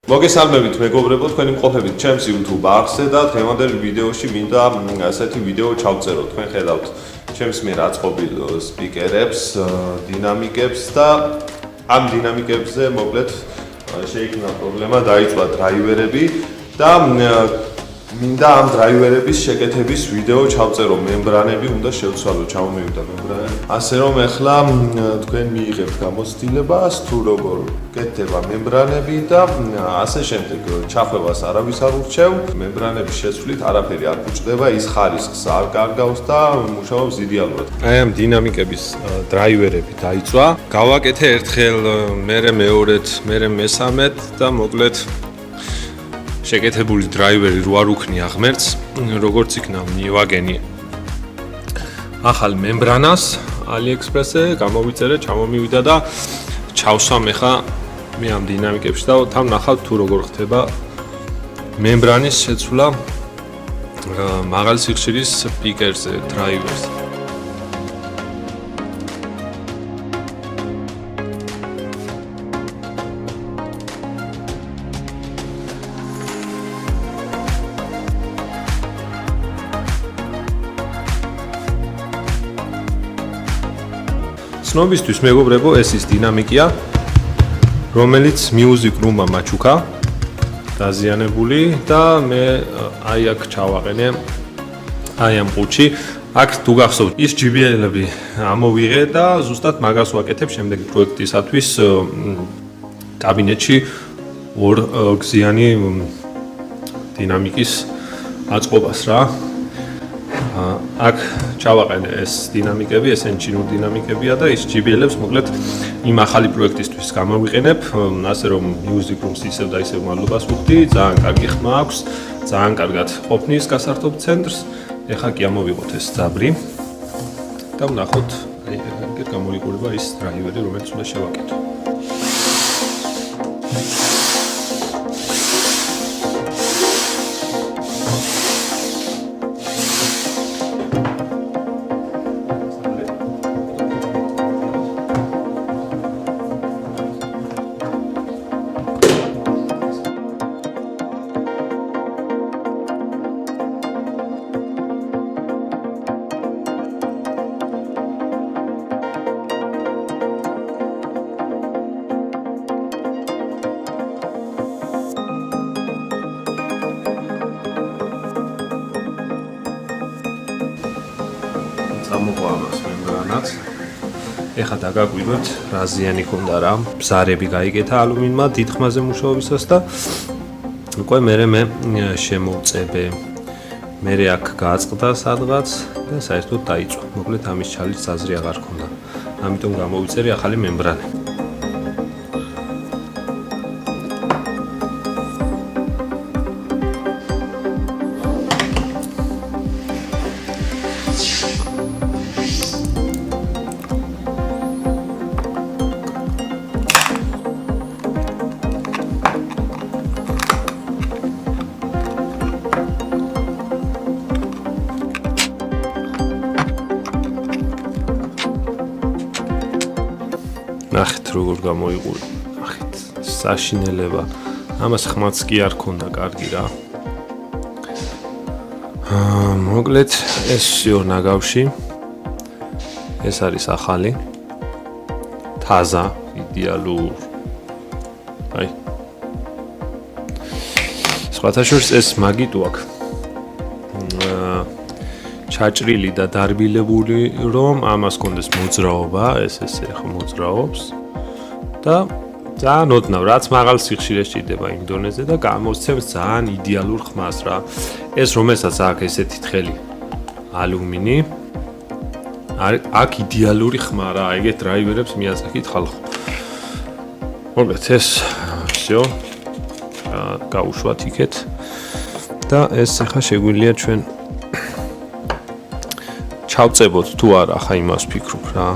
მოგესალმებით მეგობრებო, თქვენი მყოფებით ჩემს YouTube არხზე და დღევანდელ ვიდეოში მინდა ასეთი ვიდეო ჩავწერო. თქვენ ხედავთ ჩემს მიერ აწყობილ სპიკერებს, დინამიკებს და ამ დინამიკებზე მოკლედ შეიქმნა პრობლემა, დაიწვა დრაივერები და მინდა ამ დრაივერების შეკეთების ვიდეო ჩავწერო. მემბრანები უნდა შევცვალო, ჩამომივიდა მემბრანები. ასე რომ ახლა თქვენ მიიღებთ გამოცდილებას თუ როგორ კეთდება მემბრანები და ასე შემდეგ. ჩახვევას არავის არ ურჩევ. მემბრანების შეცვლით არაფერი არ ფუჭდება, ის ხარისხს არ კარგავს და მუშაობს იდეალურად. აი ამ დინამიკების დრაივერები დაიწვა. გავაკეთე ერთხელ, მერე მეორედ, მერე მესამედ და მოკლედ შეკეთებული დრაივერი რო არ უქნია ღმერთს, როგორც იქნა მივაგენი ახალ მემბრანას AliExpress-ზე, გამოვიწერე, ჩამომივიდა და ჩავსვამ ახლა მე ამ დინამიკებში და თან ნახავთ თუ როგორ ხდება მემბრანის შეცვლა მაღალი სიხშირის სპიკერზე, დრაივერზე. ცნობისთვის მეგობრებო, ეს ის დინამიკია, რომელიც Music Room-მა მაჩუქა, დაზიანებული და მე აი აქ ჩავაყენე აი ამ ყუთში. აქ თუ გახსოვთ, ის JBL-ები ამოვიღე და ზუსტად მაგას ვაკეთებ შემდეგი პროექტისათვის კაბინეტში ორგზიანი დინამიკის აწყობას რა. აქ ჩავაყენე ეს დინამიკები, ესენი ჩინური დინამიკებია და ის JBL-ებს მოკლედ იმ ახალი პროექტისთვის გამოვიყენებ, ასე რომ Music Room-ს ისევ და ისევ მადლობას ვუხდი, ძალიან კარგი ხმა აქვს, ძალიან კარგად ყოფნის გასართობ ცენტრს. ეხლა კი ამოვიღოთ ეს ძაბრი და ვნახოთ, აი ეგრე გამოიყურება ის დრაივერი, რომელიც უნდა შევაკეთო. ამოყვანოს მემბრანაც. ეხლა დაგაკვირვებთ რა ზიანი ქონდა რა. ბზარები გაიკეთა ალუმინმა დიდ ხმაზე მუშაობისას და უკვე მე შემოვწებე. მე აქ გააწყდა სადღაც და საერთოდ დაიწვა. მოკლედ ამის ჩალის აზრი აღარ ქონდა. ამიტომ გამოვიწერე ახალი მემბრანი. ნახეთ როგორ გამოიყურე. ნახეთ საშინელება. ამას ხმაც კი არ ქონდა კარგი რა. მოკლედ ეს შიო ნაგავში. ეს არის ახალი. თაზა, იდეალურ. აი. სხვათა შორის ეს მაგიტო აქვს. ჩაჭრილი და დარბილებული, რომ ამას კონდეს მოძრაობა, ესე ხო მოძრაობს და ძალიან ოდნავ, რაც მაღალ სიხშირეს ჭირდება იმ დონეზე და გამოსცემს ძალიან იდეალურ ხმას რა. ეს რომელსაც აქვს ესეთი თხელი ალუმინი, აქ იდეალური ხმა რა, ეგეთ დრაივერებს მიაწაკით ხალხო. მოკლედ ეს всё გაუშვათ იქეთ და ეს ახლა შეგვიძლია ჩვენ ჩავწებოთ თუ არა, ხა იმას ვფიქრობ რა.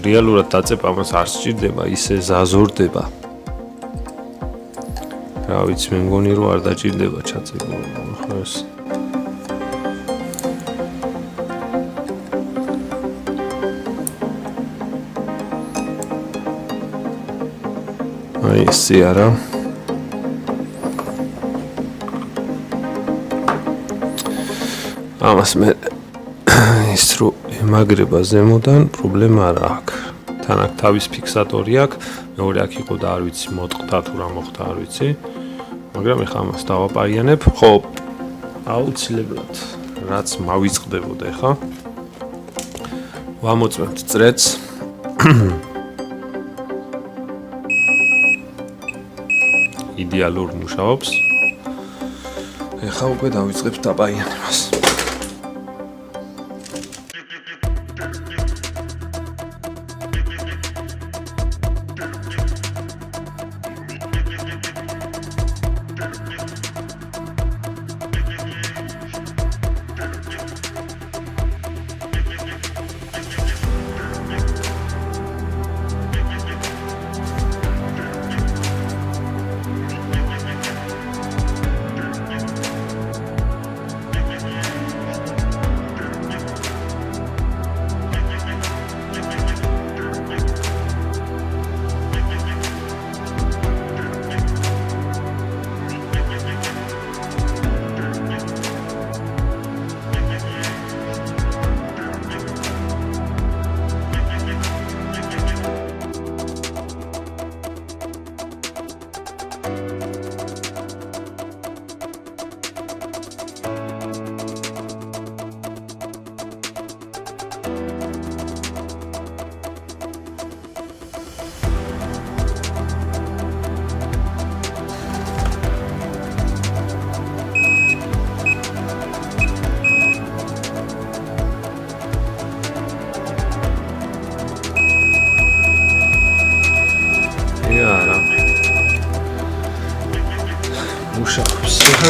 რეალურად დაწება ამას არ სჭირდება, ისე ზაზორდება. რა ვიცი, მე მგონი რომ არ დაჭირდება ჩაწება. ხო ეს აი ესე არა ამას მე ის რო ემაგრება ზემოდან პრობლემა არ აქვს. თან აქ თავის ფიქსატორი აქვს, მეორე აქ იყო და არ ვიცი მოტყდა თუ რა მოხდა არ ვიცი. მაგრამ ეხლა ამას დავაპარიანებ. ხო, აუცილებლად რაც მავიწყდებოდა ეხლა. ვამოწმებთ წრეც. იდეალურ მუშაობს. ეხლა უკვე დავიწყებთ დაპარიანებას.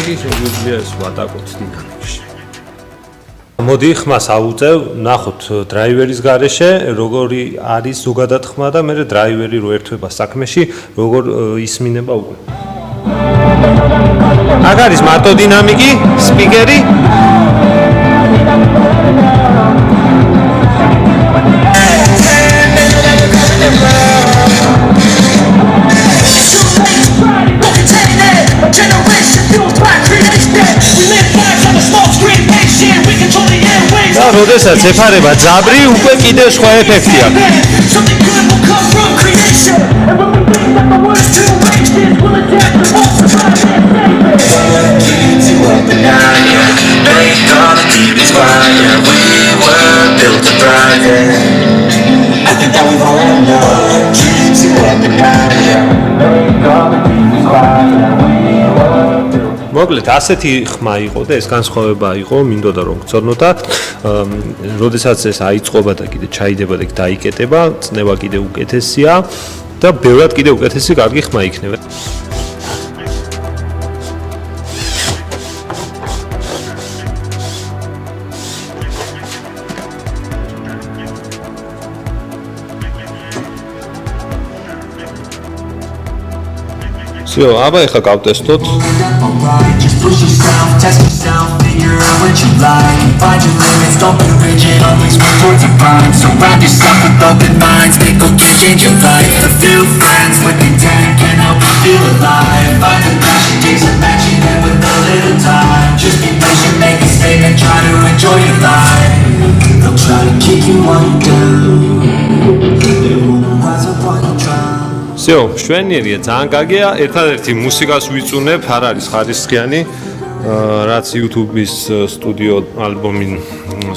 შეგვიძლია ეს ვატაკოთ დინამიკში. მოდი ხმას ავუწევ, ნახოთ დრაივერის გარეშე, როგორი არის ზოგადად ხმა და მე დრაივერი რო ერთვება საქმეში, როგორ ისმინება უკვე. აქ არის მარტო დინამიკი, სპიკერი. როდესაც ეფარება ძაბრი, უკვე კიდევ სხვა ეფექტი აქვს. მოკლედ ასეთი ხმა იყო და ეს განსხვავება იყო, მინდოდა რომ გწოდნოთ. როდესაც ეს აიწყობა და კიდე ჩაიდება და დაიკეტება, წნევა კიდე უკეთესია და ბევრად კიდე უკეთესი კარგი ხმა იქნება. всё, აბა ეხლა გავტესტოთ. Just push yourself, test yourself, figure out what you like. Find your limits, don't be rigid, always work towards a prime. Surround yourself with open minds, make them change your life. A few friends with intent can help you feel alive. Find the passion, chase a passion, and with a little time. Just be patient, make a statement, try to enjoy your life. They'll try to kick you while you're down. They won't rise up while you try. всё, შვენიერია, ძალიან კარგია. ერთადერთი მუსიკას ვიწუნებ, არ არის ხარისხიანი, რაც YouTube-ის სტუდიო ალბომი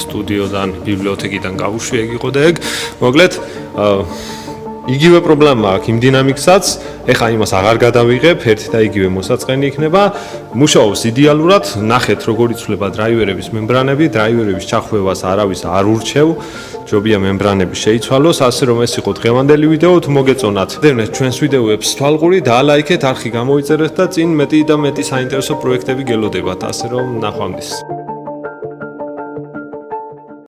სტუდიოდან, ბიბლიოთეკიდან გავუშვი, ეგ იყო და ეგ. მოკლედ, იგივე პრობლემა აქვს იმ დინამიკსაც, ეხლა იმას აღარ გადავიღებ, ერთი და იგივე მოსაწყენი იქნება. მუშაობს იდეალურად, ნახეთ როგორ იცვლება დრაივერების მემბრანები, დრაივერების ჩახვევას არავის არ ურჩევ. ჯობია მემბრანები შეიცვალოს, ასე რომ ეს იყო დღევანდელი ვიდეო, თუ მოგეწონათ, დევნეთ ჩვენს ვიდეოებს თვალყური, დაალაიქეთ, არხი გამოიწერეთ და წინ მეტი და მეტი საინტერესო პროექტები გელოდებათ, ასე რომ ნახვამდის.